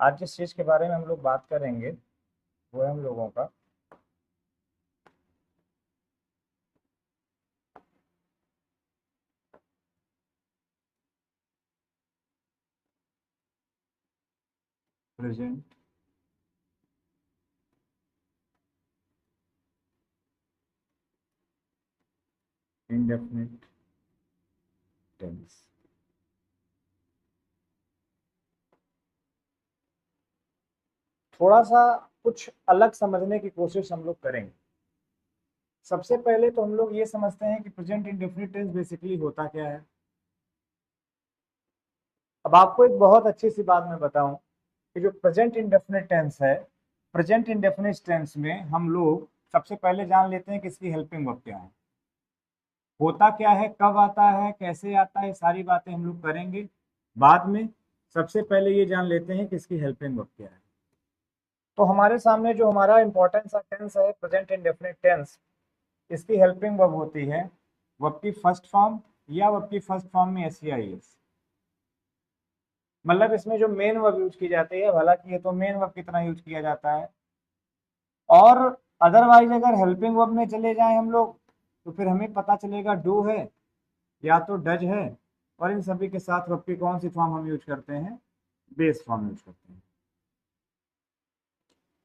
आज जिस चीज़ के बारे में हम लोग बात करेंगे वो है हम लोगों का प्रेजेंट इंडेफिनिट टेंस। थोड़ा सा कुछ अलग समझने की कोशिश हम लोग करेंगे। सबसे पहले तो हम लोग ये समझते हैं कि प्रेजेंट इंडेफिनिट टेंस बेसिकली होता क्या है। अब आपको एक बहुत अच्छी सी बात मैं बताऊं कि जो प्रेजेंट इंडेफिनिट टेंस है, प्रेजेंट इंडेफिनिट टेंस में हम लोग सबसे पहले जान लेते हैं कि इसकी हेल्पिंग वर्ब क्या है, होता क्या है, कब आता है, कैसे आता है, सारी बातें हम लोग करेंगे बाद में। सबसे पहले ये जान लेते हैं कि इसकी हेल्पिंग वर्ब क्या है। तो हमारे सामने जो हमारा इंपॉर्टेंट सा टेंस है प्रेजेंट इंडेफिनिट टेंस, इसकी हेल्पिंग वर्ब होती है वर्ब की फर्स्ट फॉर्म या वर्ब की फर्स्ट फॉर्म में एस या एस। मतलब इसमें जो मेन वर्ब यूज की जाती है, हालांकि ये तो मेन वर्ब की तरह यूज किया जाता है, और अदरवाइज अगर हेल्पिंग वर्ब में चले जाएं हम लोग तो फिर हमें पता चलेगा डू है या तो डज है, और इन सभी के साथ वर्ब की कौन सी फॉर्म हम यूज करते हैं, बेस फॉर्म यूज करते हैं।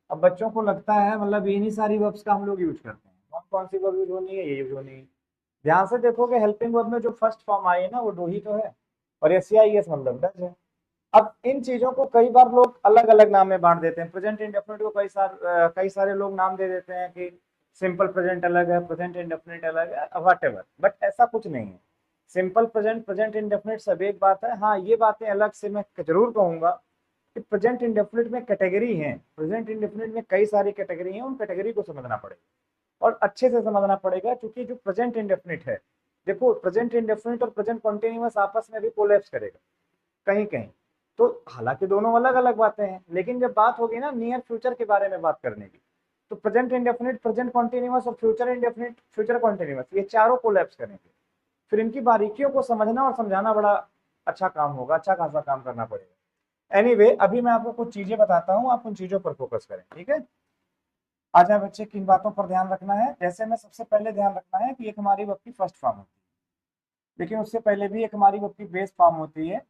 अब बच्चों को लगता है मतलब इन्हीं सारी वर्ब्स का हम लोग यूज करते हैं, कौन कौन सी वर्ब यूज होनी है, ये यूज होनी है। ध्यान से देखोगे हेल्पिंग वर्ब में जो फर्स्ट फॉर्म आई है ना वो डू ही तो है, और एस या एस मतलब डज है। अब इन चीजों को कई बार लोग अलग अलग नाम में बांट देते हैं। प्रेजेंट इंडेफिनिट को कई सारे लोग नाम दे देते हैं कि सिंपल प्रेजेंट अलग है, प्रेजेंट इंडेफिनिट अलग है, वट एवर, बट ऐसा कुछ नहीं है। सिंपल प्रेजेंट, प्रेजेंट इंडेफिनिट सब एक बात है। हाँ, ये बातें अलग से मैं जरूर कहूंगा कि प्रेजेंट इंडेफिनिट में कैटेगरी है, प्रेजेंट इंडेफिनिट में कई सारी कैटेगरी है, उन कैटेगरी को समझना पड़ेगा और अच्छे से समझना पड़ेगा। क्योंकि जो प्रेजेंट इंडेफिनिट है, देखो प्रेजेंट इंडेफिनिट और प्रेजेंट कॉन्टिन्यूअस आपस में भी कोलैप्स करेगा कहीं कहीं। तो हालांकि दोनों अलग अलग बातें हैं, लेकिन जब बात होगी ना नियर फ्यूचर के बारे में बात करने की, तो प्रेजेंट इंडेफिनिट, प्रेजेंट कॉन्टिन्यूअस और फ्यूचर इंडेफिनिट, फ्यूचर कॉन्टिन्यूअस, ये चारों कोलैप्स करेंगे। फिर इनकी बारीकियों को समझना और समझाना बड़ा अच्छा काम होगा, अच्छा खासा काम करना पड़ेगा। एनीवे, अभी मैं आपको कुछ चीजें बताता हूँ, आप उन चीजों पर फोकस करें, ठीक है। आज है बच्चे, किन बातों पर ध्यान रखना है। जैसे में सबसे पहले ध्यान रखना है कि एक हमारी वर्ब की फर्स्ट फॉर्म होती है, लेकिन उससे पहले भी एक हमारी वर्ब की बेस फॉर्म होती है,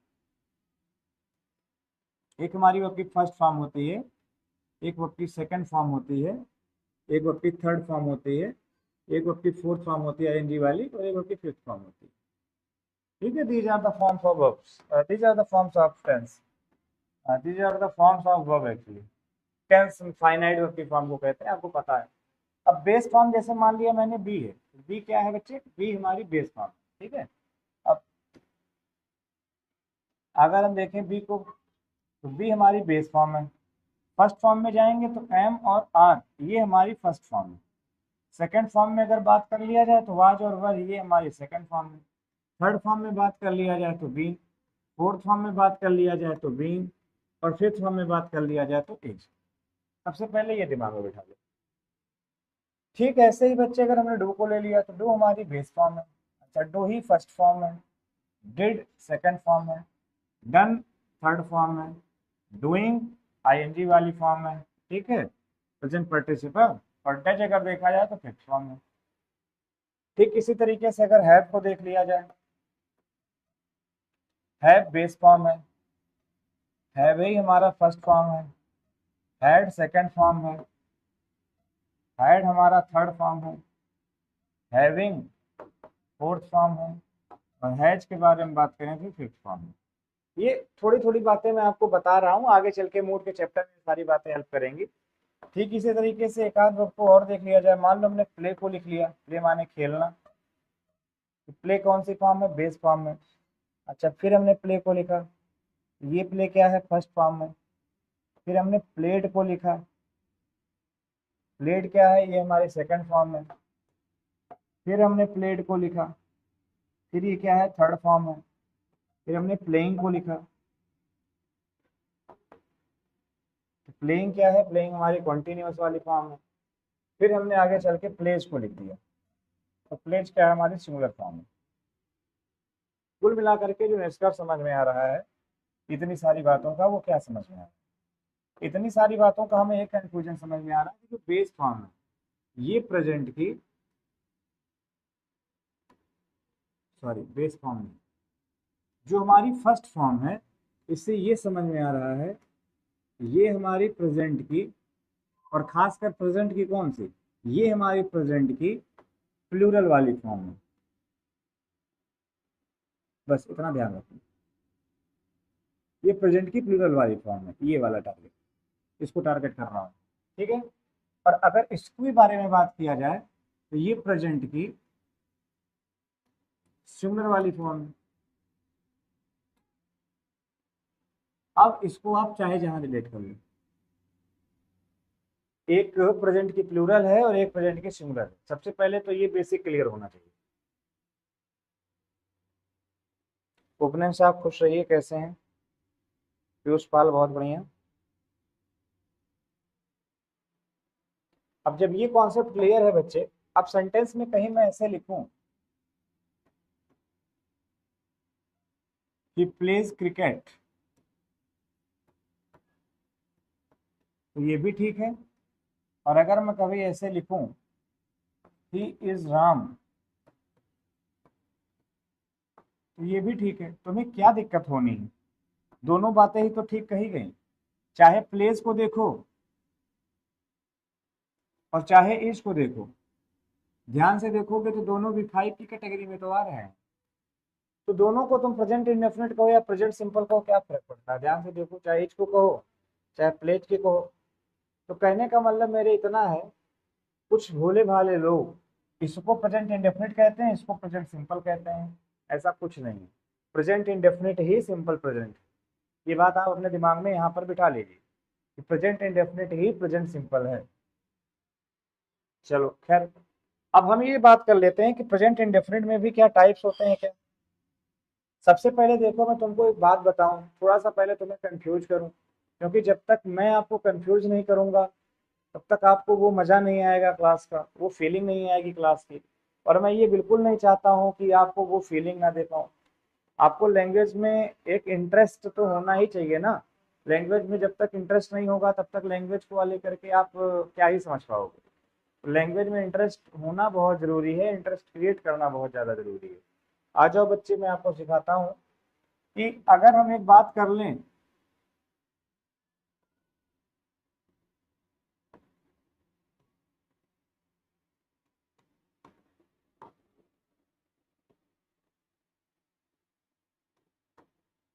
एक हमारी वर्ब की फर्स्ट फॉर्म होती है, एक वर्ब की सेकंड फॉर्म होती है, एक वर्ब की थर्ड फॉर्म होती है, एक वर्ब की फोर्थ फॉर्म होती है आईएनजी वाली, और एक वर्ब की फिफ्थ फॉर्म होती है। ठीक है, these are the forms of verbs, these are the forms of tense, these are the forms of verb actually. Tense finite verb की फॉर्म को कहते हैं, आपको पता है। अब बेस फॉर्म जैसे मान लिया मैंने बी है, बी क्या है बच्चे, बी हमारी बेस फॉर्म, ठीक है। अब अगर हम देखें बी को, तो बी हमारी बेस फॉर्म है। फर्स्ट फॉर्म में जाएंगे तो एम और आर, ये हमारी फर्स्ट फॉर्म है। सेकंड फॉर्म में अगर बात कर लिया जाए तो वाज और वर, ये हमारी सेकंड फॉर्म है। थर्ड फॉर्म में बात कर लिया जाए तो बीन, फोर्थ फॉर्म में बात कर लिया जाए तो बीन, और फिफ्थ फॉर्म में बात कर लिया जाए तो इज। सबसे पहले ये दिमाग में बिठा लो। ठीक ऐसे ही बच्चे अगर हमने डू को ले लिया तो डू हमारी बेस फॉर्म है, अच्छा डू ही फर्स्ट फॉर्म है, डिड सेकंड फॉर्म है, डन थर्ड फॉर्म है, डूइंग आईएनजी वाली फॉर्म है, ठीक है, प्रेजेंट पार्टिसिपल, और डज अगर देखा जाए तो फिफ्थ फॉर्म है। ठीक इसी तरीके से अगर हैव को देख लिया जाए, हैव बेस फॉर्म है, हैव ही हमारा फर्स्ट फॉर्म है, हैड सेकंड फॉर्म है, हैड हमारा थर्ड फॉर्म है, हैविंग फोर्थ फॉर्म है, और हैज के बारे में बात करें तो फिफ्थ फॉर्म है। ये थोड़ी थोड़ी बातें मैं आपको बता रहा हूँ, आगे चल के मूड के चैप्टर में सारी बातें हेल्प करेंगी। ठीक इसी तरीके से एक आध वर्ब को और देख लिया जाए। मान लो हमने प्ले को लिख लिया, प्ले माने खेलना, तो प्ले कौन सी फॉर्म है, बेस फॉर्म में। अच्छा, फिर हमने प्ले को लिखा, ये प्ले क्या है, फर्स्ट फॉर्म में। फिर हमने प्लेड को लिखा, प्लेड क्या है, ये हमारे सेकंड फॉर्म में। फिर हमने प्लेड को लिखा, फिर ये क्या है, थर्ड फॉर्म है। फिर हमने प्लेइंग को लिखा, तो प्लेइंग क्या है, प्लेइंग हमारी कॉन्टिन्यूअस वाली फॉर्म है। फिर हमने आगे चल के प्लेज को लिख दिया, तो प्लेज क्या है, हमारी सिंगुलर फॉर्म है। कुल मिलाकर के जो निष्कर्ष समझ में आ रहा है इतनी सारी बातों का, वो क्या समझ में आ रहा है, इतनी सारी बातों का हमें एक कंफ्यूजन समझ में आ रहा है कि जो बेस फॉर्म है ये प्रेजेंट की, सॉरी बेस फॉर्म नहीं, जो हमारी फर्स्ट फॉर्म है, इससे ये समझ में आ रहा है ये हमारी प्रेजेंट की, और खासकर प्रेजेंट की कौन सी, ये हमारी प्रेजेंट की प्लूरल वाली फॉर्म है। बस इतना ध्यान रखना, ये प्रेजेंट की प्लूरल वाली फॉर्म है, ये वाला टारगेट, इसको टारगेट कर रहा हूँ, ठीक है। और अगर इसको भी बारे में बात किया जाए तो ये प्रेजेंट की सिंगुलर वाली फॉर्म है। अब इसको आप चाहे जहां रिलेट कर लो, एक प्रेजेंट की प्लूरल है और एक प्रेजेंट की सिंगुलर है। सबसे पहले तो ये बेसिक क्लियर होना चाहिए। उपनयन साहब खुश रहिए, कैसे हैं? पीयूष पाल बहुत बढ़िया। अब जब ये कॉन्सेप्ट क्लियर है बच्चे, अब सेंटेंस में कहीं मैं ऐसे लिखूं कि प्लेज क्रिकेट, तो ये भी ठीक है। और अगर मैं कभी ऐसे लिखूं ही इज राम, तो ये भी ठीक है। तुम्हें क्या दिक्कत होनी है? दोनों बातें ही तो ठीक कही गई। चाहे प्लेस को देखो और चाहे इज को देखो, ध्यान से देखोगे तो दोनों भी फाइव की कैटेगरी में तो आ रहे हैं। तो दोनों को तुम प्रेजेंट इंडेफिनिट कहो या प्रेजेंट सिंपल कहो, क्या फर्क पड़ता है? ध्यान से देखो, चाहे इज को कहो चाहे प्लेज के कहो। तो कहने का मतलब मेरे इतना है, कुछ भोले भाले लोग इसको प्रेजेंट इंडेफिनिट कहते हैं, इसको प्रेजेंट सिंपल कहते हैं। ऐसा कुछ नहीं है, प्रेजेंट इंडेफिनिट ही सिंपल प्रेजेंट। ये बात आप अपने दिमाग में यहाँ पर बिठा लीजिए कि प्रेजेंट इंडेफिनिट ही प्रेजेंट सिंपल है। चलो खैर, अब हम ये बात कर लेते हैं कि प्रेजेंट इंडेफिनिट में भी क्या टाइप्स होते हैं क्या। सबसे पहले देखो, मैं तुमको एक बात बताऊं, थोड़ा सा पहले तुम्हें कंफ्यूज करूं, क्योंकि जब तक मैं आपको कंफ्यूज नहीं करूंगा तब तक आपको वो मज़ा नहीं आएगा क्लास का, वो फीलिंग नहीं आएगी क्लास की। और मैं ये बिल्कुल नहीं चाहता हूँ कि आपको वो फीलिंग ना दे पाऊँ। आपको लैंग्वेज में एक इंटरेस्ट तो होना ही चाहिए ना। लैंग्वेज में जब तक इंटरेस्ट नहीं होगा तब तक लैंग्वेज को लेकर के आप क्या ही समझ पाओगे। लैंग्वेज में इंटरेस्ट होना बहुत ज़रूरी है, इंटरेस्ट क्रिएट करना बहुत ज़्यादा ज़रूरी है। आ जाओ बच्चे, मैं आपको सिखाता हूँ कि अगर हम एक बात कर लें,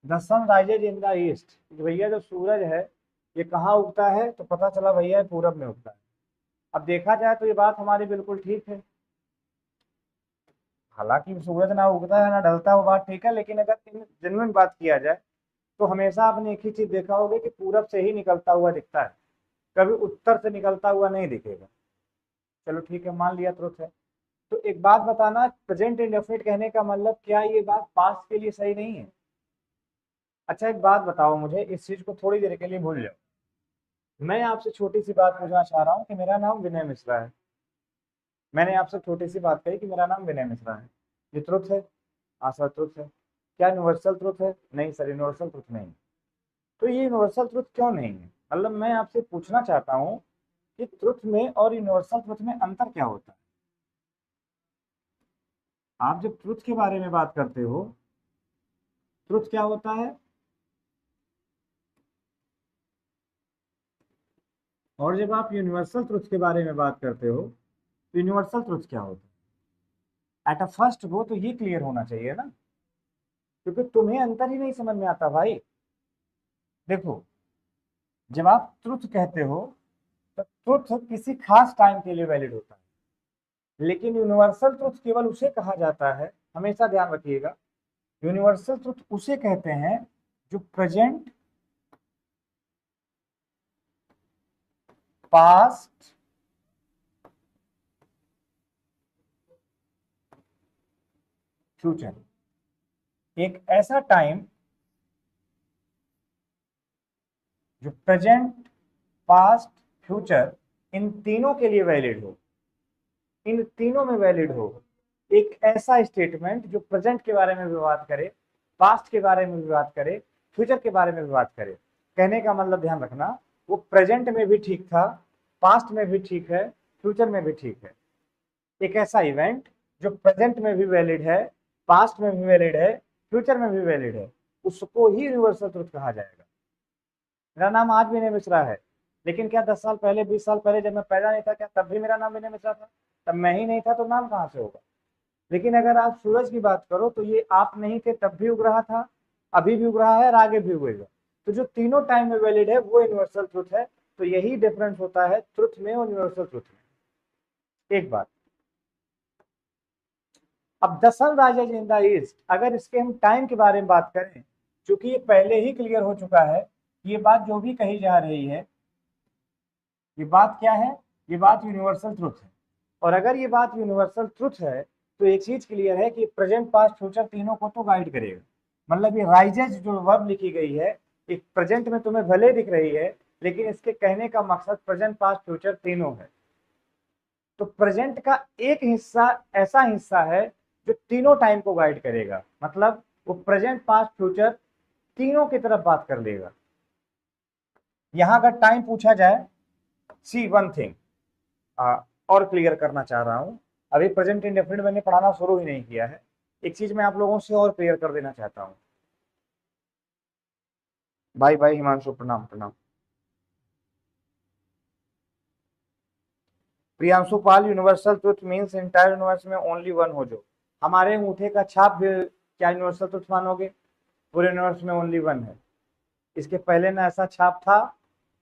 the sun rises in the east, भैया जो सूरज है ये कहाँ उगता है, तो पता चला भैया पूरब में उगता है। अब देखा जाए तो ये बात हमारी बिल्कुल ठीक है, हालांकि सूरज ना उगता है ना ढलता, वो बात ठीक है, लेकिन अगर जेन्युइन बात किया जाए तो हमेशा आपने एक ही चीज देखा होगा कि पूरब से ही निकलता हुआ दिखता है, कभी उत्तर से निकलता हुआ नहीं दिखेगा। चलो ठीक है, मान लिया ट्रुथ है। तो एक बात बताना, प्रेजेंट इंडेफिनिट कहने का मतलब क्या ये बात पास्ट के लिए सही नहीं है? अच्छा एक बात बताओ मुझे, इस चीज को थोड़ी देर के लिए भूल जाओ। मैं आपसे छोटी सी बात पूछना चाह रहा हूँ कि मेरा नाम विनय मिश्रा है। मैंने आपसे छोटी सी बात कही कि मेरा नाम विनय मिश्रा है, ये ट्रुथ है? हाँ सर ट्रुथ है। क्या यूनिवर्सल ट्रुथ है? नहीं सर, यूनिवर्सल ट्रुथ नहीं। तो ये यूनिवर्सल ट्रुथ क्यों नहीं है? मतलब मैं आपसे पूछना चाहता हूँ कि ट्रुथ में और यूनिवर्सल ट्रुथ में अंतर क्या होता है? आप जब ट्रुथ के बारे में बात करते हो, ट्रुथ क्या होता है, और जब आप यूनिवर्सल ट्रुथ के बारे में बात करते हो, तो यूनिवर्सल ट्रुथ क्या होता है? एट अ फर्स्ट वो तो ये क्लियर होना चाहिए ना, क्योंकि तुम्हें अंतर ही नहीं समझ में आता भाई। देखो, जब आप ट्रुथ कहते हो तो ट्रुथ किसी खास टाइम के लिए वैलिड होता है, लेकिन यूनिवर्सल ट्रुथ केवल उसे कहा जाता है, हमेशा ध्यान रखिएगा, यूनिवर्सल ट्रुथ उसे कहते हैं जो प्रेजेंट, पास्ट, फ्यूचर, एक ऐसा टाइम जो प्रेजेंट, पास्ट, फ्यूचर इन तीनों के लिए वैलिड हो, इन तीनों में वैलिड हो। एक ऐसा स्टेटमेंट जो प्रेजेंट के बारे में भी बात करे, पास्ट के बारे में भी बात करे, फ्यूचर के बारे में भी बात करे। कहने का मतलब ध्यान रखना, वो प्रेजेंट में भी ठीक था, पास्ट में भी ठीक है, फ्यूचर में भी ठीक है। एक ऐसा इवेंट जो प्रेजेंट में भी वैलिड है, पास्ट में भी वैलिड है, फ्यूचर में भी वैलिड है, उसको ही यूनिवर्सल ट्रुथ कहा जाएगा। मेरा नाम आज विनय मिश्रा है, लेकिन क्या 10 साल पहले, 20 साल पहले जब मैं पैदा नहीं था, क्या तब भी मेरा नाम विनय मिश्रा था? तब मैं ही नहीं था तो नाम कहाँ से होगा? लेकिन अगर आप सूरज की बात करो तो ये आप नहीं थे तब भी उग रहा था, अभी भी उग रहा है और आगे भी उगेगा। तो जो तीनों टाइम में वैलिड है वो यूनिवर्सल ट्रुथ है। तो यही डिफरेंस होता है ट्रुथ में और यूनिवर्सल ट्रुथ में। एक बात, अब the sun rises in the east, अगर इसके हम टाइम के बारे में बात करें, चूंकि ये पहले ही क्लियर हो चुका है, ये बात जो भी कही जा रही है, ये बात क्या है? ये बात यूनिवर्सल ट्रुथ है। और अगर ये बात यूनिवर्सल ट्रुथ है तो एक चीज क्लियर है कि प्रेजेंट पास्ट फ्यूचर तीनों को तो गाइड करेगा। मतलब ये राइजेज जो वर्ब लिखी गई है, एक प्रेजेंट में तुम्हें भले दिख रही है, लेकिन इसके कहने का मकसद प्रेजेंट पास्ट फ्यूचर तीनों है। तो प्रेजेंट का एक हिस्सा ऐसा हिस्सा है जो तीनों टाइम को गाइड करेगा, मतलब वो प्रेजेंट पास्ट फ्यूचर तीनों की तरफ बात कर लेगा। यहां अगर टाइम पूछा जाए, सी वन थिंग और क्लियर करना चाह रहा हूं, अभी प्रेजेंट इंडेफिनिट मैंने पढ़ाना शुरू ही नहीं किया है, एक चीज मैं आप लोगों से और क्लियर कर देना चाहता हूं। भाई भाई हिमांशु, प्रणाम प्रणाम। Priyanshu Pal, universal truth means entire universe में ओनली वन हो जो। हमारे अंगूठे का छाप भी क्या यूनिवर्सल ट्रुथ मानोगे? पूरे यूनिवर्स में ओनली वन है। इसके पहले ना ऐसा छाप था,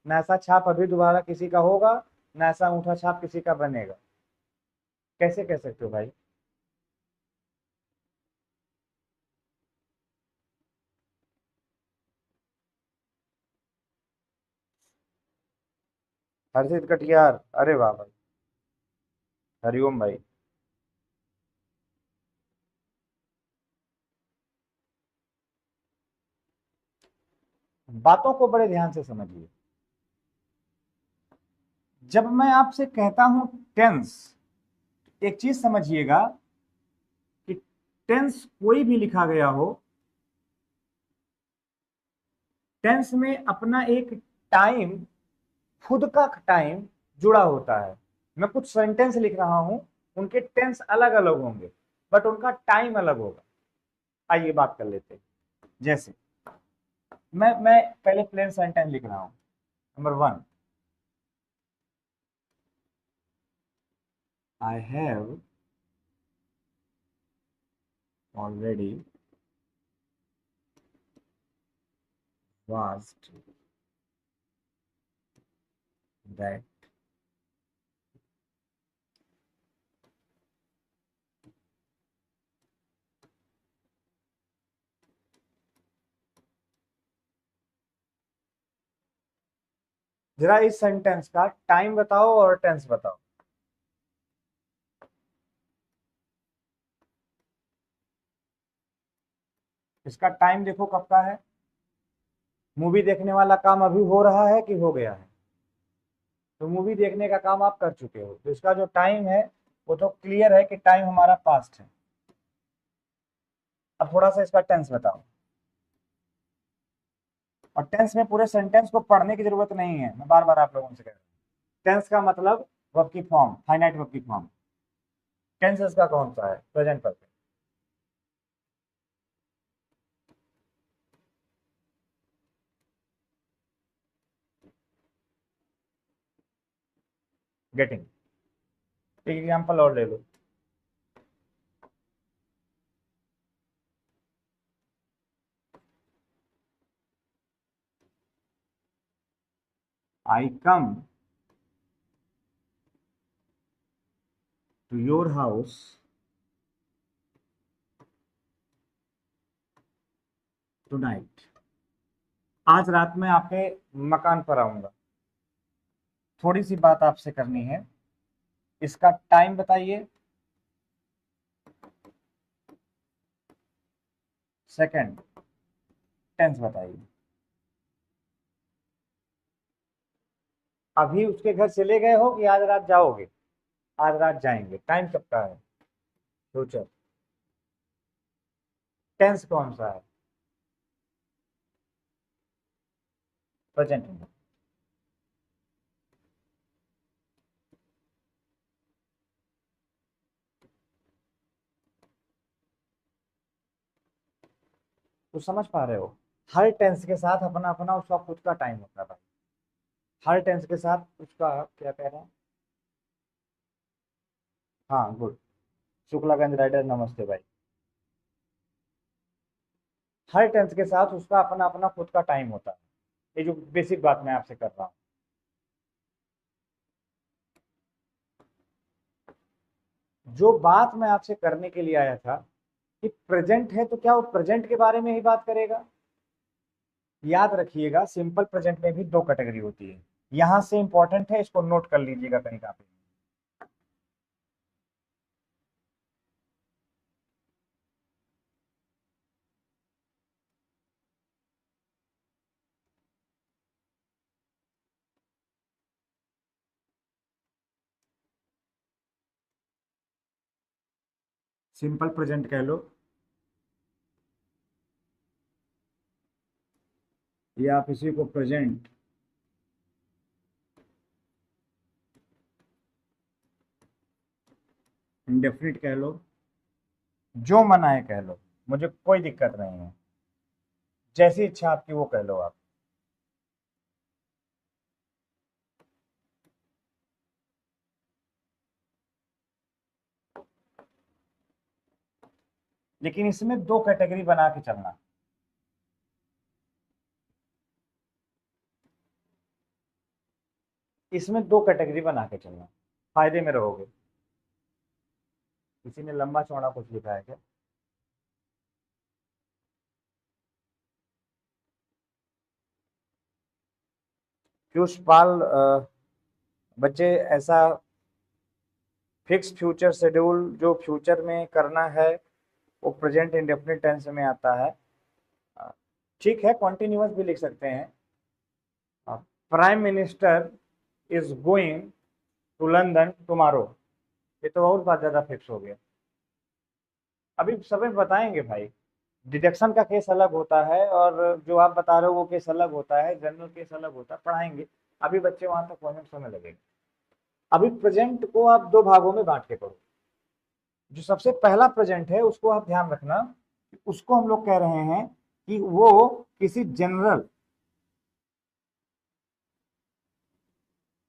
ना ऐसा छाप अभी दोबारा किसी का होगा, ना ऐसा अंगूठा छाप किसी का बनेगा। कैसे कह सकते हो भाई? हर्षित कटियार, अरे वाह भाई, हरिओम भाई। बातों को बड़े ध्यान से समझिए। जब मैं आपसे कहता हूं टेंस, एक चीज समझिएगा कि टेंस कोई भी लिखा गया हो, टेंस में अपना एक टाइम, खुद का टाइम जुड़ा होता है। मैं कुछ सेंटेंस लिख रहा हूं, उनके टेंस अलग अलग होंगे, बट उनका टाइम अलग होगा। आइए बात कर लेते हैं। जैसे मैं पहले प्लेन सेंटेंस लिख रहा हूं। Number one, I have already watched that जरा इस सेंटेंस का टाइम बताओ और टेंस बताओ। इसका टाइम देखो कब का है। मूवी देखने वाला काम अभी हो रहा है कि हो गया है? तो मूवी देखने का काम आप कर चुके हो, तो इसका जो टाइम है वो तो क्लियर है कि टाइम हमारा पास्ट है। अब थोड़ा सा इसका टेंस बताओ। और टेंस में पूरे सेंटेंस को पढ़ने की जरूरत नहीं है, मैं बार बार आप लोगों से कह रहा हूँ। टेंस का मतलब वर्ब की फॉर्म, फाइनाइट वर्ब की फॉर्म। टेंस इसका कौन सा है? Present perfect. गेटिंग। एक एग्जाम्पल और ले लो। I come to your house tonight. आज रात में आपके मकान पर आऊंगा। थोड़ी सी बात आपसे करनी है। इसका टाइम बताइए, सेकंड, टेंस बताइए। अभी उसके घर चले गए हो कि आज रात जाओगे? आज रात जाएंगे। टाइम कब का है? फ्यूचर। टेंस कौन सा है? प्रेजेंट में। तो समझ पा रहे हो, हर टेंस के साथ अपना अपना उसका खुद का टाइम होता है भाई, हर टेंस के साथ उसका, क्या कह रहे हैं, हाँ गुड, शुक्लागंज राइडर नमस्ते भाई, हर टेंस के साथ उसका अपना अपना खुद का टाइम होता है, ये जो बेसिक बात मैं आपसे कर रहा हूँ। जो बात मैं आपसे करने के लिए आया था कि प्रेजेंट है तो क्या वो प्रेजेंट के बारे में ही बात करेगा? याद रखिएगा, सिंपल प्रेजेंट में भी दो कैटेगरी होती है, यहां से इंपॉर्टेंट है, इसको नोट कर लीजिएगा कहीं पे। सिंपल प्रेजेंट कह लो या आप इसी को प्रेजेंट इंडेफिनिट कह लो, जो मन आए कह लो, मुझे कोई दिक्कत नहीं है, जैसी इच्छा आपकी वो कह लो आप। लेकिन इसमें दो कैटेगरी बना के चलना, इसमें दो कैटेगरी बना के चलना, फायदे में रहोगे। किसी ने लंबा चौड़ा कुछ लिखा है क्या? पीयूष पाल, बच्चे ऐसा फिक्स फ्यूचर शेड्यूल जो फ्यूचर में करना है वो प्रेजेंट इंडेफिनिट टेंस में आता है। ठीक है, कॉन्टिन्यूअस भी लिख सकते हैं। Prime minister is going to London tomorrow, ये तो और बात ज्यादा फिक्स हो गया। अभी सब बताएंगे भाई, डिडक्शन का केस अलग होता है और जो आप बता रहे हो वो केस अलग होता है, जनरल केस अलग होता है, पढ़ाएंगे। अभी बच्चे वहां तक पहुंचने में समय लगेगा। अभी प्रेजेंट को आप दो भागों में बांट के पढ़ो। जो सबसे पहला प्रेजेंट है उसको आप ध्यान रखना, उसको हम लोग कह रहे हैं कि वो किसी जनरल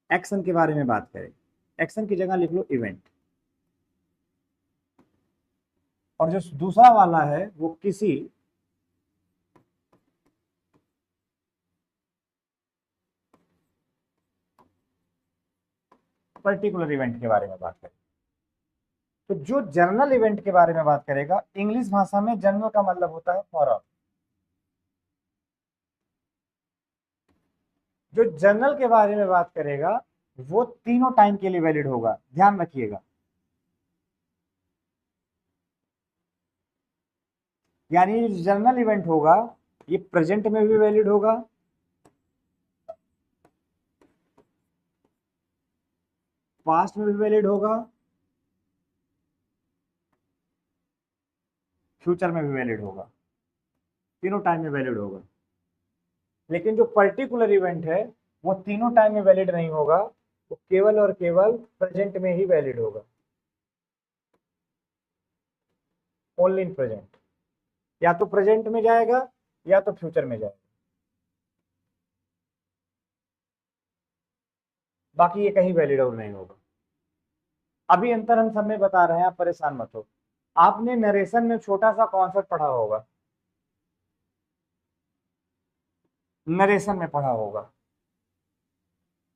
एक्शन के बारे में बात करें। एक्शन की जगह लिख लो इवेंट। और जो दूसरा वाला है वो किसी पर्टिकुलर इवेंट के बारे में बात करें। तो जो जर्नल इवेंट के बारे में बात करेगा, इंग्लिश भाषा में जर्नल का मतलब होता है फॉर ऑल। जो जर्नल के बारे में बात करेगा वो तीनों टाइम के लिए वैलिड होगा, ध्यान रखिएगा। यानी जो जर्नल इवेंट होगा ये प्रेजेंट में भी वैलिड होगा, पास्ट में भी वैलिड होगा, फ्यूचर में भी वैलिड होगा, तीनों टाइम में वैलिड होगा। लेकिन जो पर्टिकुलर इवेंट है वो तीनों टाइम में वैलिड नहीं होगा, वो केवल और केवल प्रेजेंट में ही वैलिड होगा, ओनली इन प्रेजेंट। या तो प्रेजेंट में जाएगा या तो फ्यूचर में जाएगा, बाकी ये कहीं वैलिड और नहीं होगा। अभी अंतर हम सब में बता रहे हैं, आप परेशान मत हो। आपने नरेशन में छोटा सा कॉन्सेप्ट पढ़ा होगा, नरेशन में पढ़ा होगा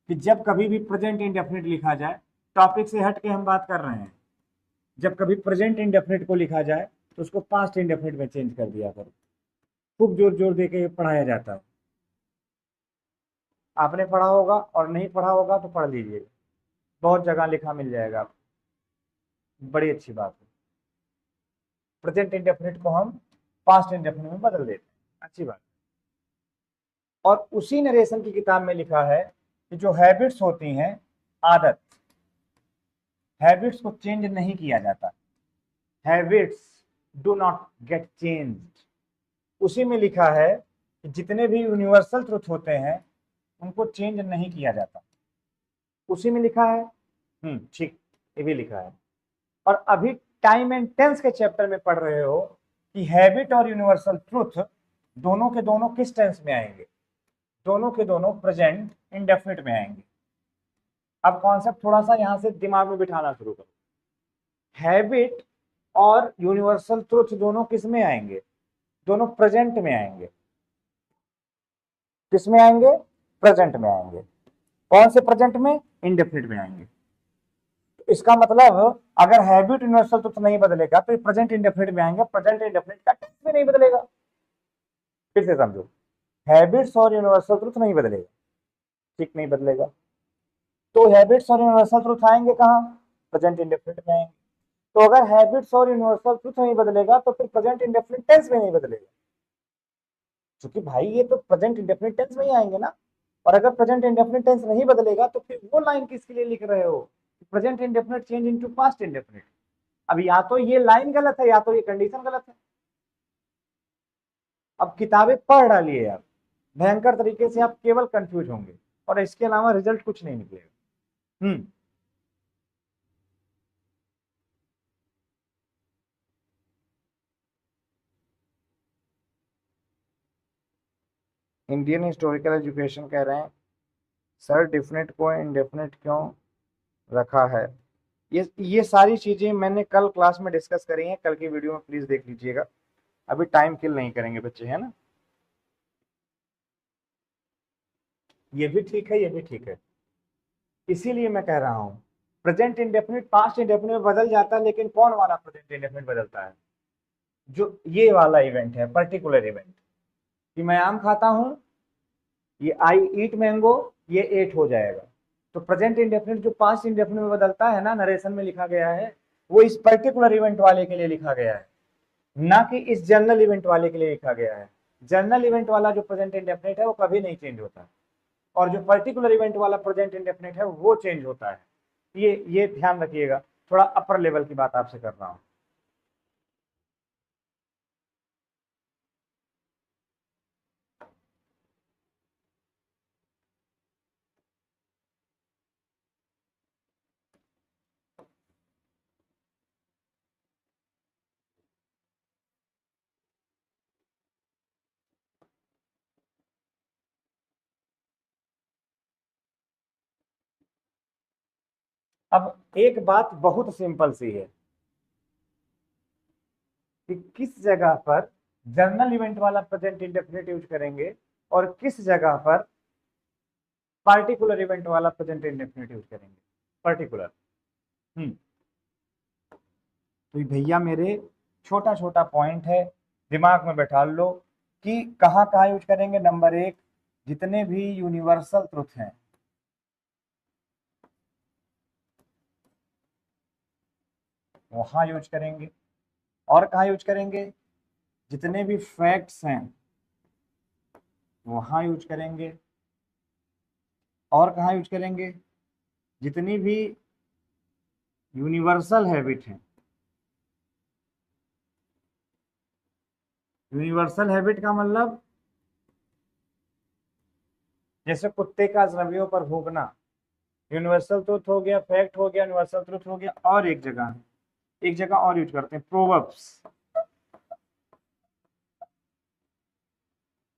कि जब कभी भी प्रेजेंट इंडेफिनिट लिखा जाए, टॉपिक से हट के हम बात कर रहे हैं, जब कभी प्रेजेंट इंडेफिनिट को लिखा जाए तो उसको पास्ट इंडेफिनिट में चेंज कर दिया करो। खूब जोर जोर दे के पढ़ाया जाता है। आपने पढ़ा होगा और नहीं पढ़ा होगा तो पढ़ लीजिएगा, बहुत जगह लिखा मिल जाएगा आपको। बड़ी अच्छी बात है, प्रेजेंट इंडेफिनिट को हम पास्ट इंडेफिनिट में बदल देते हैं, अच्छी बात। और उसी नरेशन की किताब में लिखा है कि जो हैबिट्स होती हैं, आदत, हैबिट्स को चेंज नहीं किया जाता, habits do not gate changed. उसी में लिखा है कि जितने भी यूनिवर्सल ट्रुथ होते हैं उनको चेंज नहीं किया जाता, उसी में लिखा है। ठीक, ये भी लिखा है। और अभी टाइम एंड टेंस के चैप्टर में पढ़ रहे हो कि हैबिट और यूनिवर्सल ट्रुथ दोनों के दोनों किस टेंस में आएंगे? दोनों के दोनों प्रेजेंट इंडेफिनिट में आएंगे। अब कॉन्सेप्ट थोड़ा सा यहां से दिमाग में बिठाना शुरू करो। हैबिट और यूनिवर्सल ट्रुथ दोनों किस में आएंगे? दोनों प्रेजेंट में आएंगे। किस में आएंगे? प्रेजेंट में आएंगे। कौन से प्रेजेंट में? इंडेफिनिट में आएंगे। तो इसका मतलब अगर हैबिट यूनिवर्सल ट्रुथ नहीं बदलेगा तो प्रेजेंट इंडेफिनिट में आएंगे, प्रेजेंट इंडेफिनिट का टेंस भी नहीं बदलेगा। फिर से समझो, हैबिट्स और यूनिवर्सल ट्रुथ नहीं बदलेगा, ठीक नहीं बदलेगा। तो हैबिट्स और यूनिवर्सल ट्रुथ आएंगे कहाँ? प्रेजेंट इंडेफिनिट में आएंगे। तो अगर हैबिट्स और यूनिवर्सल ट्रुथ नहीं बदलेगा तो फिर प्रेजेंट इंडेफिनिट टेंस भी नहीं बदलेगा, क्योंकि भाई ये तो प्रेजेंट इंडेफिनिट टेंस में ही आएंगे ना। और अगर प्रेजेंट इंडेफिनिट टेंस नहीं बदलेगा तो फिर वो लाइन किसके लिए लिख रहे हो? Present indefinite change into past indefinite. अब या तो ये लाइन गलत है या तो ये कंडीशन गलत है। अब किताबें पढ़ डालिए आप, भयंकर तरीके से आप केवल कंफ्यूज होंगे और इसके अलावा रिजल्ट कुछ नहीं निकलेगा। इंडियन हिस्टोरिकल एजुकेशन कह रहे हैं सर डिफिनेट को इंडेफिनेट क्यों रखा है? ये सारी चीजें मैंने कल क्लास में डिस्कस करी हैं, कल की वीडियो में प्लीज देख लीजिएगा। अभी टाइम किल नहीं करेंगे बच्चे, है ना। ये भी ठीक है, ये भी ठीक है। इसीलिए मैं कह रहा हूं प्रेजेंट इंडेफिनिट पास्ट इंडेफिनिट में बदल जाता है, लेकिन कौन वाला प्रेजेंट इंडेफिनिट बदलता है? जो ये वाला इवेंट है, पर्टिकुलर इवेंट कि मैं आम खाता हूं, ये आई ईट मैंगो, ये एट हो जाएगा। तो प्रेजेंट इंडेफिनिट जो पास्ट इंडेफिनिट में बदलता है ना, नरेशन में लिखा गया है, वो इस पर्टिकुलर इवेंट वाले के लिए लिखा गया है, ना कि इस जनरल इवेंट वाले के लिए लिखा गया है। जनरल इवेंट वाला जो प्रेजेंट इंडेफिनिट है वो कभी नहीं चेंज होता, और जो पर्टिकुलर इवेंट वाला प्रेजेंट इंडेफिनिट है वो चेंज होता है। ये ध्यान रखिएगा, थोड़ा अपर लेवल की बात आपसे कर रहा हूं। अब एक बात बहुत सिंपल सी है कि किस जगह पर जनरल इवेंट वाला प्रेजेंट इंडेफिनिट यूज करेंगे और किस जगह पर पार्टिकुलर इवेंट वाला प्रेजेंट इंडेफिनिट यूज करेंगे। पर्टिकुलर तो भैया मेरे छोटा छोटा पॉइंट है, दिमाग में बैठा लो कि कहाँ कहाँ यूज करेंगे। नंबर एक, जितने भी यूनिवर्सल ट्रुथ हैं वहां यूज करेंगे। और कहाँ यूज करेंगे? जितने भी फैक्ट्स हैं वहां यूज करेंगे। और कहाँ यूज करेंगे? जितनी भी यूनिवर्सल हैबिट है। यूनिवर्सल हैबिट का मतलब जैसे कुत्ते का अजनबियों पर भूकना, यूनिवर्सल ट्रुथ हो गया, फैक्ट हो गया, यूनिवर्सल ट्रुथ हो गया। और एक जगह और यूज करते हैं, प्रोवर्ब्स।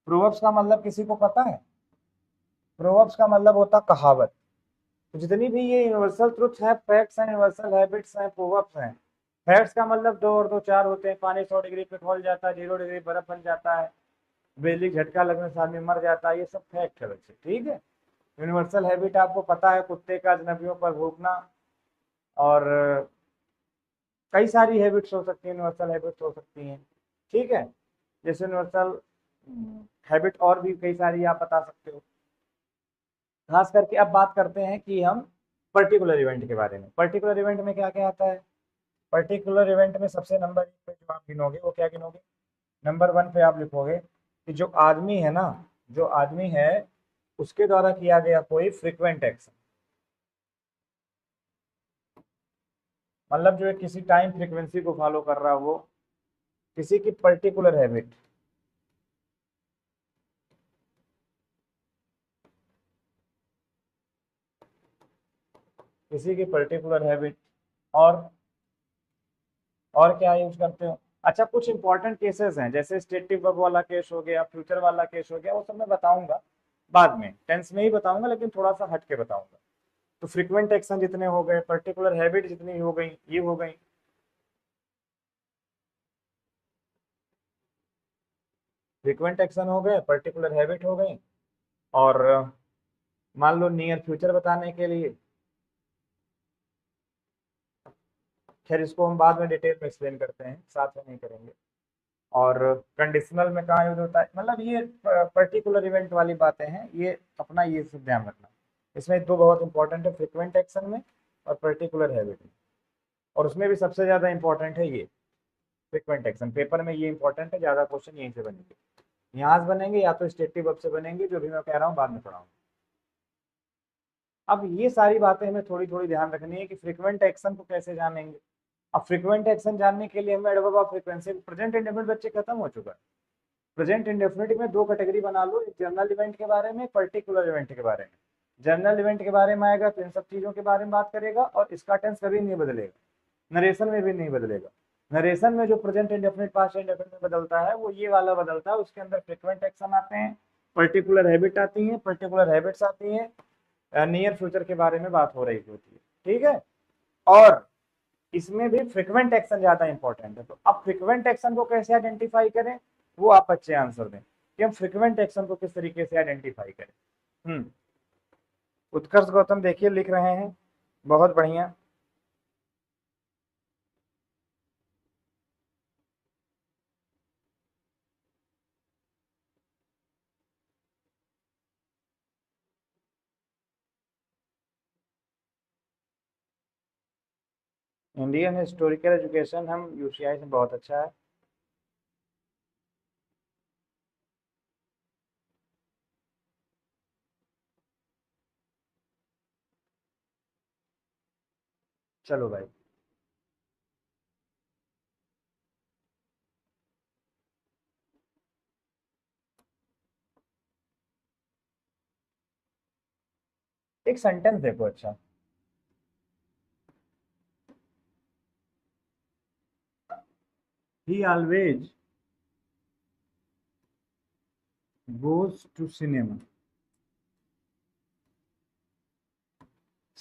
प्रोवर्ब्स का मतलब किसी को पता है? प्रोवर्ब्स का मतलब होता कहावत। तो जितनी भी ये यूनिवर्सल ट्रुथ है, फैक्ट्स हैं, यूनिवर्सल हैबिट्स हैं, प्रोवर्ब्स हैं। फैक्ट्स का मतलब 2 और 2 4 होते हैं, पानी 100 डिग्री पे खौल जाता है, 0 डिग्री बर्फ बन जाता है, बिजली झटका लगने से आदमी मर जाता है, ये सब फैक्ट है बच्चे, ठीक है। यूनिवर्सल हैबिट आपको पता है, कुत्ते का अजनबियों पर भूकना। और कई सारी हैबिट्स हो सकती हैं, यूनिवर्सल हैबिट्स हो सकती हैं, ठीक है। जैसे यूनिवर्सल हैबिट और भी कई सारी आप बता सकते हो। खास करके अब बात करते हैं कि हम पर्टिकुलर इवेंट के बारे में। पर्टिकुलर इवेंट में क्या क्या आता है? पर्टिकुलर इवेंट में सबसे नंबर 1 पे जो आप गिनोगे वो क्या गिनोगे? नंबर 1 पे आप लिखोगे कि जो आदमी है ना, जो आदमी है उसके द्वारा किया गया कोई फ्रिक्वेंट एक्शन, मतलब जो है किसी टाइम फ्रीक्वेंसी को फॉलो कर रहा हो, किसी की पर्टिकुलर हैबिट, किसी की पर्टिकुलर हैबिट। और और क्या यूज करते हो? अच्छा, कुछ इंपॉर्टेंट केसेस हैं, जैसे स्टेटिव वर्ब वाला केस हो गया, फ्यूचर वाला केस हो गया, वो सब मैं बताऊंगा बाद में, टेंस में ही बताऊंगा, लेकिन थोड़ा सा हट के बताऊंगा। तो फ्रीक्वेंट एक्शन जितने हो गए, पर्टिकुलर हैबिट जितनी हो गई, ये हो गई। फ्रीक्वेंट एक्शन हो गए, पर्टिकुलर हैबिट हो गई, और मान लो नियर फ्यूचर बताने के लिए, खैर इसको हम बाद में डिटेल में एक्सप्लेन करते हैं, साथ में नहीं करेंगे। और कंडीशनल में कहाँ यूज होता है, मतलब ये पर्टिकुलर इवेंट वाली बातें हैं, ये अपना ये सब ध्यान रखना। इसमें दो बहुत इंपॉर्टेंट है, फ्रीक्वेंट एक्शन में और पर्टिकुलर हैबिट में। और उसमें भी सबसे ज्यादा इंपॉर्टेंट है ये फ्रीक्वेंट एक्शन। पेपर में ये इंपॉर्टेंट है, ज्यादा क्वेश्चन यहीं से बनेंगे, यहाँ से बनेंगे या तो स्टेटिव वर्ब से बनेंगे, जो भी मैं कह रहा हूँ बाद में पढ़ाऊंगा। अब ये सारी बातें हमें थोड़ी थोड़ी ध्यान रखनी है कि फ्रीक्वेंट एक्शन को कैसे जानेंगे। अब फ्रीक्वेंट एक्शन जानने के लिए हमें adverb of frequency, present indefinite बच्चे खत्म हो चुका है। प्रेजेंट इंडेफिनिट में दो कैटेगरी बना लो, एक जनरल इवेंट के बारे में, पर्टिकुलर इवेंट के बारे में। जनरल इवेंट के बारे में आएगा तो इन सब चीजों के बारे में बात करेगा, और इसका टेंस कभी नहीं बदलेगा, नरेशन में भी नहीं बदलेगा। नरेशन में जो प्रेजेंट इंडेफिनिट पास्ट इंडेफिनिट में बदलता है वो ये वाला बदलता है, उसके अंदर फ्रीक्वेंट एक्शन आते हैं, पर्टिकुलर हैबिट आती है, पर्टिकुलर हैबिट्स आती है, नियर फ्यूचर के बारे में बात हो रही होती है, ठीक है। और इसमें भी फ्रीक्वेंट एक्शन ज्यादा इंपॉर्टेंट है। तो अब फ्रीक्वेंट एक्शन को कैसे आइडेंटिफाई करें, वो आप बच्चे आंसर दें कि हम फ्रीक्वेंट एक्शन को किस तरीके से आइडेंटिफाई करें। उत्कर्ष गौतम देखिए लिख रहे हैं, बहुत बढ़िया। इंडियन हिस्टोरिकल एजुकेशन हम यूसीआई से बहुत अच्छा है। चलो भाई, एक सेंटेंस देखो। अच्छा, he always goes to cinema.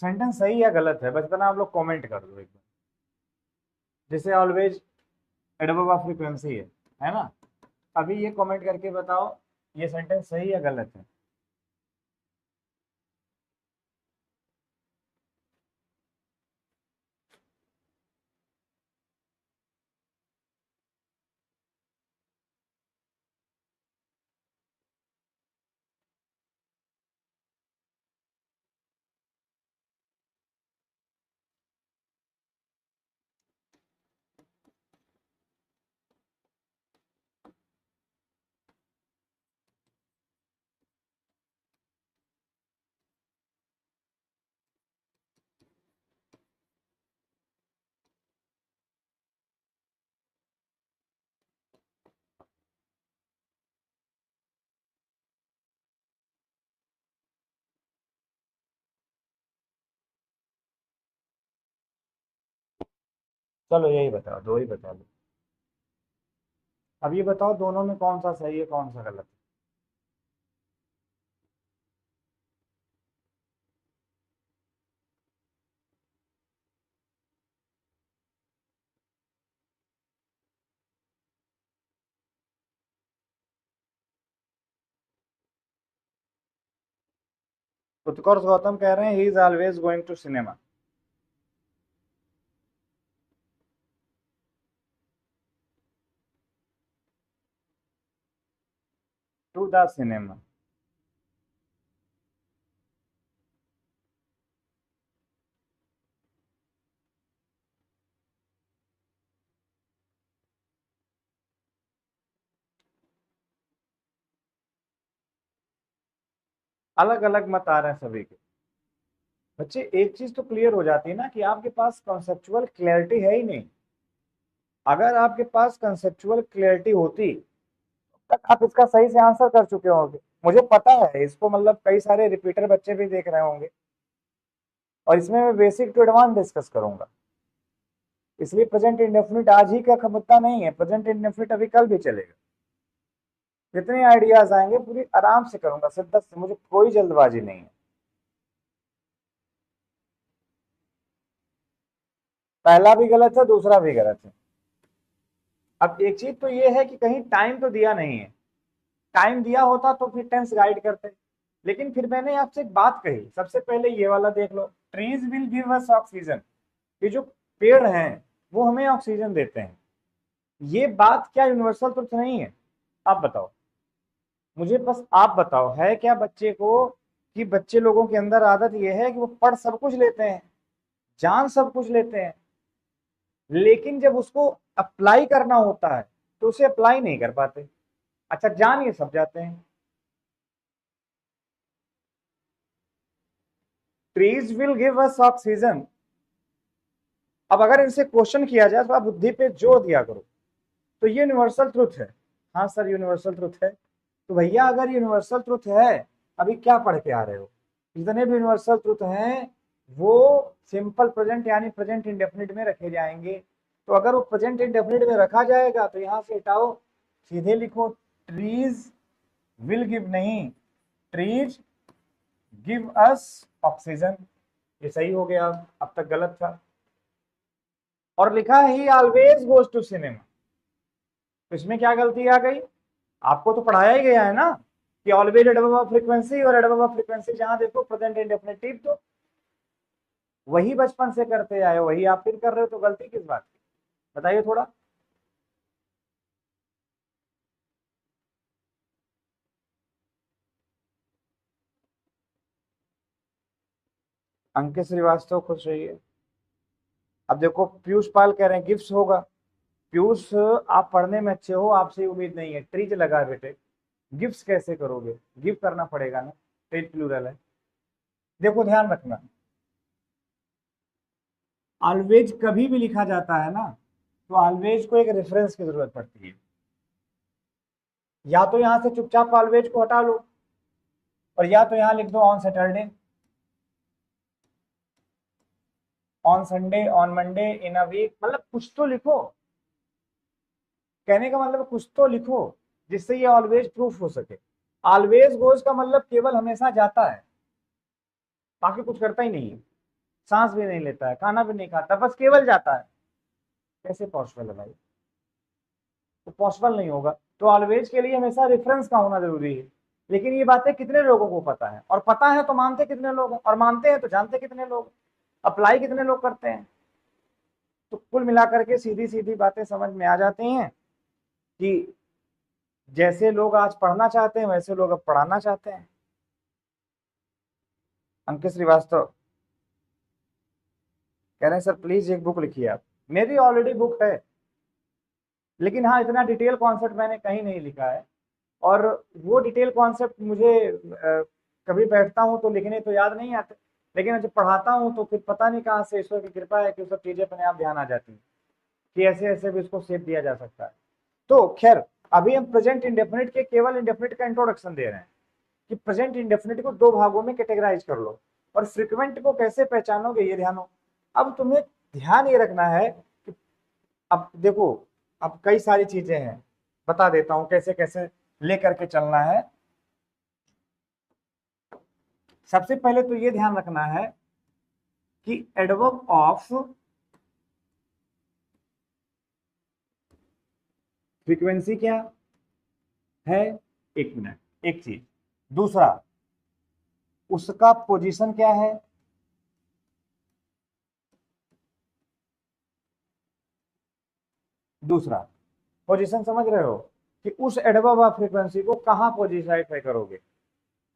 Sentence सही या गलत है, बस इतना आप लोग कमेंट कर दो एक बार। जैसे ऑलवेज एडवर्ब ऑफ फ्रीक्वेंसी है ना। अभी ये कमेंट करके बताओ ये सेंटेंस सही या गलत है। चलो यही बताओ, दो ही बता दो। अब ये बताओ दोनों में कौन सा सही है कौन सा गलत है। उत्कर्ष गौतम कह रहे हैं he is always going to cinema. To the cinema. अलग अलग मत आ रहे हैं सभी के। बच्चे एक चीज तो क्लियर हो जाती है ना कि आपके पास कॉन्सेप्चुअल क्लैरिटी है ही नहीं। अगर आपके पास कंसेप्चुअल क्लैरिटी होती तक आप इसका सही से आंसर कर चुके होंगे। मुझे पता है इसको, मतलब कई सारे रिपीटर बच्चे भी देख रहे होंगे, और इसमें मैं बेसिक टू एडवांस डिस्कस करूंगा। इसलिए प्रेजेंट इंडेफिनिट आज ही का मुद्दा नहीं है, प्रेजेंट इंडेफिनिट अभी कल भी चलेगा। कितने आइडियाज आएंगे पूरी आराम से करूंगा, शिद्दत से, मुझे कोई जल्दबाजी नहीं है। पहला भी गलत है, दूसरा भी गलत है। अब एक चीज तो ये है कि कहीं टाइम तो दिया नहीं है, टाइम दिया होता तो फिर टेंस गाइड करते। लेकिन फिर मैंने आपसे एक बात कही, सबसे पहले ये वाला देख लो, trees will give us oxygen. ये जो पेड़ हैं वो हमें ऑक्सीजन देते हैं। ये बात क्या यूनिवर्सल ट्रुथ नहीं है? आप बताओ मुझे, बस आप बताओ, है क्या बच्चे को, कि बच्चे लोगों के अंदर आदत ये है कि वो पढ़ सब कुछ लेते हैं, जान सब कुछ लेते हैं, लेकिन जब उसको अप्लाई करना होता है तो उसे अप्लाई नहीं कर पाते। अच्छा, जान ये सब जाते हैं। Trees will give us oxygen. अब अगर इनसे क्वेश्चन किया जाए तो आप बुद्धि पे जोर दिया करो, तो ये यूनिवर्सल ट्रुथ है। हाँ सर यूनिवर्सल ट्रुथ है। तो भैया अगर यूनिवर्सल ट्रुथ है, अभी क्या पढ़ के आ रहे हो? जितने भी यूनिवर्सल ट्रुथ हैं वो सिंपल प्रेजेंट यानी प्रेजेंट इंडेफिनिट में रखे जाएंगे। तो अगर वो प्रेजेंट इंडेफिनिट में रखा जाएगा तो यहां से हटाओ, सीधे लिखो ट्रीज विल गिव, नहीं, ट्रीज गिव अस ऑक्सीजन। ये सही हो गया, अब तक गलत था। और लिखा he always goes to cinema, तो इसमें क्या गलती आ गई? आपको तो पढ़ाया ही गया है ना कि ऑलवेज एडवर्ब फ्रीक्वेंसी, और एडवर्ब फ्रीक्वेंसी जहां देखो प्रेजेंट इंडेफिनिटिव, तो वही बचपन से करते आए हो, वही आप फिर कर रहे हो, तो गलती किस बात की? बताइए थोड़ा। अंकित श्रीवास्तव खुश रहिए। अब देखो पीयूष पाल कह रहे हैं गिफ्ट होगा। पीयूष आप पढ़ने में अच्छे हो, आपसे उम्मीद नहीं है, ट्रीज लगा है बेटे, गिफ्ट कैसे करोगे? गिफ्ट करना पड़ेगा ना, ट्रीज प्लूरल है। देखो ध्यान रखना, ऑलवेज कभी भी लिखा जाता है ना, तो ऑलवेज को एक रेफरेंस की जरूरत पड़ती है। या तो यहां से चुपचाप ऑलवेज को हटा लो, और या तो यहां लिख दो on Saturday, on Sunday, on Monday, in a week, मतलब कुछ तो लिखो। कहने का मतलब कुछ तो लिखो जिससे ये ऑलवेज प्रूफ हो सके। ऑलवेज गोज का मतलब केवल हमेशा जाता है, बाकी कुछ करता ही नहीं है, सांस भी नहीं लेता है, खाना भी नहीं खाता, बस केवल जाता है। कैसे पॉसिबल है भाई? तो पॉसिबल नहीं होगा। तो ऑलवेज के लिए हमेशा रेफरेंस का होना जरूरी है। लेकिन ये बातें कितने लोगों को पता है? और पता है तो मानते कितने लोग हैं? और मानते हैं तो जानते कितने लोग? अप्लाई कितने लोग करते हैं? तो कुल मिलाकर के सीधी सीधी बातें समझ में आ जाती हैं कि जैसे लोग आज पढ़ना चाहते हैं वैसे लोग अब पढ़ाना चाहते हैं। अंकित श्रीवास्तव कह रहे हैं सर प्लीज एक बुक लिखिए आप। मेरी ऑलरेडी बुक है, लेकिन हाँ इतना डिटेल कॉन्सेप्ट मैंने कहीं नहीं लिखा है। और वो डिटेल कॉन्सेप्ट मुझे कभी बैठता हूँ तो लिखने तो याद नहीं आते, लेकिन जब पढ़ाता हूँ तो फिर पता नहीं कहाँ से ईश्वर की कृपा है कि सब चीजें अपने आप ध्यान आ जाती हैं कि ऐसे ऐसे भी इसको शेप दिया जा सकता है। तो खैर, अभी हम प्रेजेंट इंडेफिनिट के केवल इंडेफिनिट का इंट्रोडक्शन दे रहे हैं कि प्रेजेंट इंडेफिनिट को दो भागों में कैटेगराइज कर लो, और फ्रीक्वेंट को कैसे पहचानोगे ये ध्यान हो। अब तुम्हें ध्यान ये रखना है कि अब देखो, अब कई सारी चीजें हैं, बता देता हूं कैसे कैसे लेकर के चलना है। सबसे पहले तो ये ध्यान रखना है कि एडवर्ब ऑफ फ्रीक्वेंसी क्या है? एक मिनट, एक चीज। दूसरा, उसका पोजीशन क्या है? दूसरा, पोजीशन समझ रहे हो कि उस एडवर्ब ऑफ फ्रीक्वेंसी को कहां पोजिशनाइड करोगे?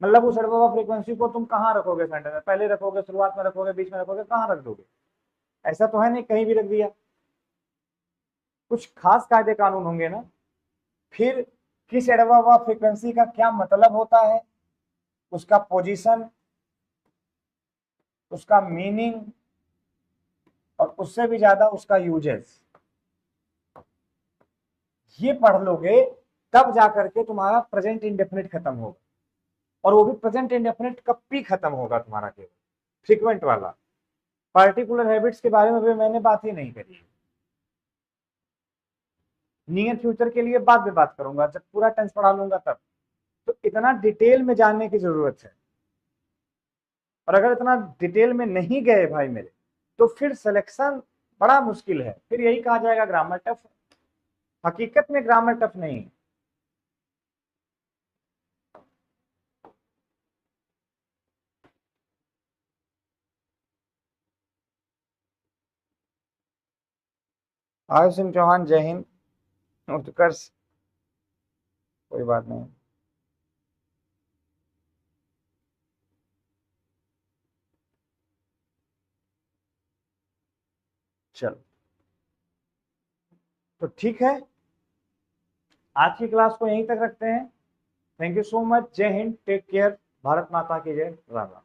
मतलब उस एडवर्ब ऑफ फ्रीक्वेंसी को तुम कहां रखोगे सेंटेंस में? पहले रखोगे, शुरुआत में रखोगे, बीच में रखोगे, कहां रख दोगे? ऐसा तो है नहीं कहीं भी रख दिया, कुछ खास कायदे कानून होंगे ना। फिर किस एडवर्ब ऑफ फ्रीक्वेंसी का क्या मतलब होता है, उसका पोजीशन, उसका मीनिंग, और उससे भी ज्यादा उसका यूजेस, ये पढ़ लोगे तब जाकर के तुम्हारा प्रेजेंट इंडेफिनिट खत्म होगा। और वो भी प्रेजेंट इंडेफिनिट कब भी खत्म होगा तुम्हारा, केवल फ्रीक्वेंट वाला। पार्टिकुलर हैबिट्स के बारे में भी मैंने बात ही नहीं करी। नियर फ्यूचर के लिए बाद में बात करूंगा, जब पूरा टेंस पढ़ा लूंगा तब। तो इतना डिटेल में जानने की जरूरत है, और अगर इतना डिटेल में नहीं गए भाई मेरे, तो फिर सिलेक्शन बड़ा मुश्किल है, फिर यही कहा जाएगा ग्रामर टफ है। हकीकत में ग्रामर टफ नहीं है। आयुष सिंह चौहान, जय हिंद। उत्कर्ष, कोई बात नहीं। चलो, तो ठीक है, आज की क्लास को यहीं तक रखते हैं। Thank you so much. जय हिंद, टेक केयर, भारत माता की जय, राम राम।